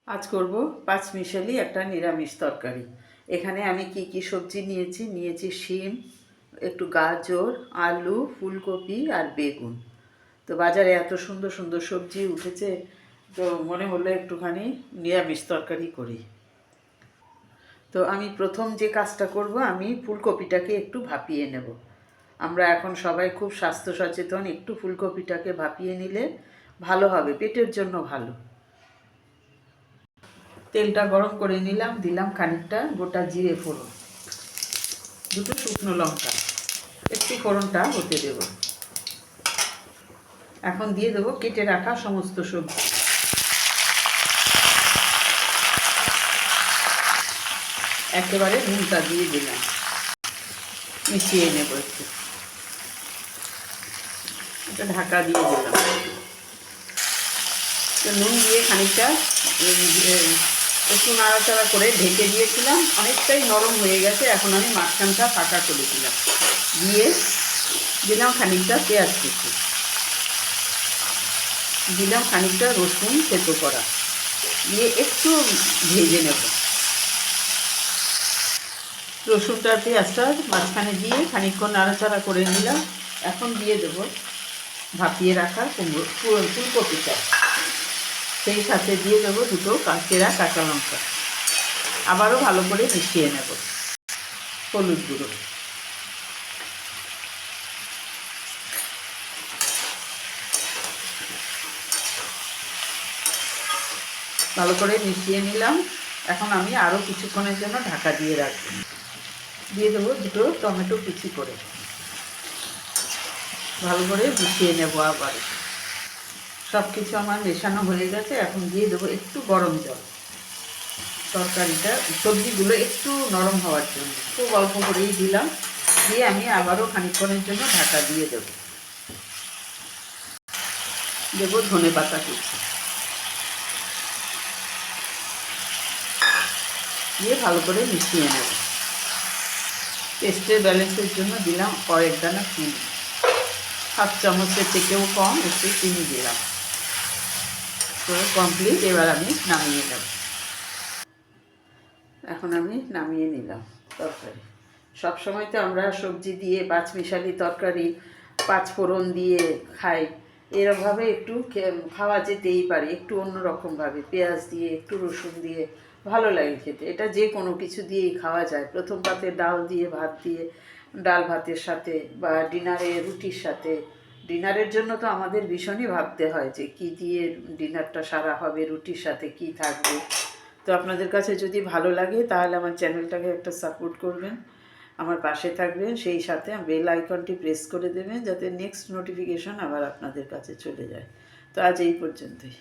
আজ করব পাঁচমিশালি একটা নিরামিষ তরকারি। এখানে আমি কি কি সবজি নিয়েছি শিম, একটু গাজর, আলু, ফুলকপি আর বেগুন। তো বাজারে এত সুন্দর সুন্দর সবজি উঠেছে, তো মনে হলো একটুখানি নিরামিষ তরকারি করি। তো আমি প্রথম যে কাজটা করব, আমি ফুলকপিটাকে একটু ভাপিয়ে নেব। আমরা এখন সবাই খুব স্বাস্থ্য সচেতন, একটু ফুলকপিটাকে ভাপিয়ে নিলে ভালো হবে, পেটের জন্য ভালো। তেলটা গরম করে নিলাম, দিলাম খানিকটা গোটা জিরে ফোড়ন, দুটো শুকনো লঙ্কা, একটু ফোড়নটা হতে দেব। এখন দিয়ে দেবো কেটে রাখা সমস্ত সবজি। একেবারে নুনটা দিয়ে দিলাম, মিশিয়ে নেব একটু, এটা ঢাকা দিয়ে দিলাম। তো নুন দিয়ে খানিকটা একটু নাড়াচাড়া করে ঢেকে দিয়েছিলাম, অনেকটাই নরম হয়ে গেছে। এখন আমি মাঝখানটা ফাঁকা করে দিলাম, দিয়ে দিলাম খানিকটা পেঁয়াজ কুচি, দিলাম খানিকটা রসুন থেতো করা, দিয়ে একটু ভেজে নেব। রসুনটা পেঁয়াজটা মাঝখানে দিয়ে খানিকক্ষণ নাড়াচাড়া করে নিলাম। এখন দিয়ে দেবো ভাপিয়ে রাখা ফুলকপিটা, সেই সাথে দিয়ে দেবো দুটো চেরা কাঁচা লঙ্কা। আবারও ভালো করে মিশিয়ে নেব। হলুদ গুঁড়ো, ভালো করে মিশিয়ে নিলাম। এখন আমি আরও কিছুক্ষণের জন্য ঢাকা দিয়ে রাখবো। দিয়ে দেবো দুটো টমেটো কুচি করে, ভালো করে মিশিয়ে নেব। আবার সব কিছু আমার মেশানো হয়ে গেছে। এখন দিয়ে দেবো একটু গরম জল, তরকারিটা সবজিগুলো একটু নরম হওয়ার জন্য খুব অল্প করেই দিলাম। দিয়ে আমি আবারও খানিকক্ষণের জন্য ঢাকা দিয়ে দেবো। দেবো ধনে পাতা কুচি, দিয়ে ভালো করে মিশিয়ে নেব। টেস্টের ব্যালেন্সের জন্য দিলাম কয়েক দানা চিনি, হাফ চামচের থেকেও কম একটু চিনি দিলাম। তো কমপ্লিট, এবার আমি নামিয়ে নেব। এখন আমি নামিয়ে নিলাম তরকারি। সবসময় তো আমরা সবজি দিয়ে পাঁচমিশালি তরকারি, পাঁচফোড়ন দিয়ে খাই। এরকমভাবে একটু খাওয়া যেতেই পারে, একটু অন্যরকমভাবে পেঁয়াজ দিয়ে, একটু রসুন দিয়ে ভালো লাগে খেতে। এটা যে কোনো কিছু দিয়েই খাওয়া যায়। প্রথম পাতে ডাল দিয়ে, ভাত দিয়ে, ডাল ভাতের সাথে, বা ডিনারে রুটির সাথে। ডিনারের জন্য তো আমাদের ভীষণই ভাবতে হয় যে কী দিয়ে ডিনারটা সারা হবে, রুটির সাথে কী থাকবে। তো আপনাদের কাছে যদি ভালো লাগে তাহলে আমার চ্যানেলটাকে একটা সাপোর্ট করবেন, আমার পাশে থাকবেন, সেই সাথে বেল আইকনটি প্রেস করে দেবেন যাতে নেক্সট নোটিফিকেশন আবার আপনাদের কাছে চলে যায়। তো আজ এই পর্যন্তই।